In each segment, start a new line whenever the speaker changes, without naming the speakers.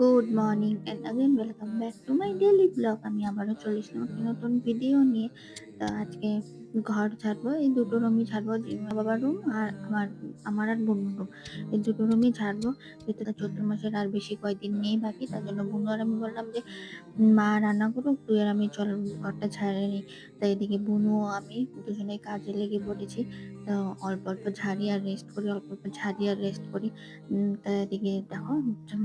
Good morning and again welcome back to my daily blog. আমি আবারও চলে এসলাম একটি নতুন ভিডিও নিয়ে। তো আজকে ঘর ঝাড়বো, এই দুটো রুমই ঝাড়বো, মা বাবার রুম আর আমার আর বোনের রুম। এই দুটো রুমই ঝাড়বো। যেহেতু চৈত্র মাসের আর বেশি কয়েকদিন নেই বাকি, তার জন্য বোনু আর আমি বললাম যে মা রান্না করুক, তুই আর আমি চল ঘরটা ঝাড়ে নিই। তাই এদিকে বুনু ও আমি দুজনেই কাজে লেগে পড়েছি। তো অল্প অল্প ঝাড়ি আর রেস্ট করি, অল্প অল্প ঝাড়ি আর রেস্ট করি। তা এদিকে দেখো,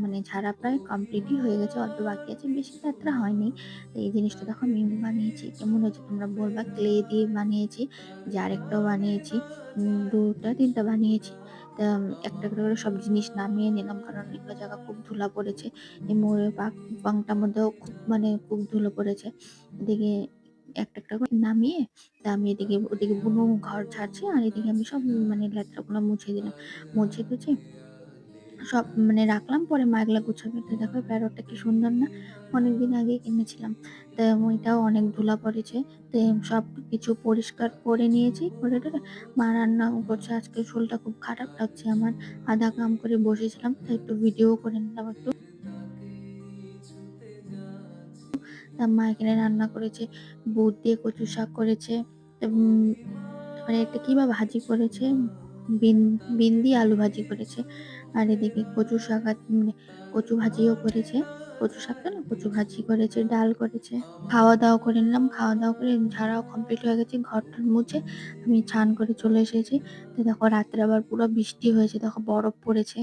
মানে ঝাড়া প্রায় কমপ্লিটই হয়ে গেছে, অল্প বাকি আছে, বেশি যাত্রা হয়নি। তো এই জিনিসটা দেখো আমি বানিয়েছি, কেমন হয়েছে তোমরা বলবা। ক্লে দিয়ে বানিয়েছি, যে আরেকটাও বানিয়েছি, দুটা তিনটা বানিয়েছি। তা একটা একটা করে সব জিনিস নামিয়ে নিলাম, কারণ এগুলো জায়গা খুব ধুলা পড়েছে। এই ময়ূরের পাংটার মধ্যেও খুব খুব ধুলো পড়েছে। এদিকে একটা একটা করে নামিয়ে, তা আমি এদিকে ওদিকে বুনু ঘর ছাড়ছি, আর এদিকে আমি সব ল্যাট্রা গুলো মুছে দিলাম। মুছে টুছে সব রাখলাম, পরে মা এগুলা গুছাবে। তো দেখো প্যারটটা কি সুন্দর না, অনেকদিন আগেই কিনেছিলাম। তো ওইটাও অনেক ধুলা পড়েছে। তো সব কিছু পরিষ্কার করে নিয়েছি, করে টরে মা রান্না করছে। আজকে শরীরটা খুব খারাপ লাগছে আমার, আধা কাম করে বসেছিলাম, তাই একটু ভিডিও করে নিলাম একটু। তা মা এখানে রান্না করেছে, বুট দিয়ে কচু শাক করেছে, উম, এটা কি বা ভাজি করেছে, বিন বিন দিয়ে আলু ভাজি করেছে। আর এদিকে কচু শাক কচু ভাজিও করেছে। কচু শাকটা না কচু ভাজি করেছে, ডাল করেছে। খাওয়া দাওয়া করে নিলাম, খাওয়া দাওয়া করে ঝাড়াও কমপ্লিট হয়ে গেছে, ঘরটা মুছে আমি স্নান করে চলে এসেছি। তো দেখো রাত্রে আবার পুরো বৃষ্টি হয়েছে, দেখো বরফ পড়েছে।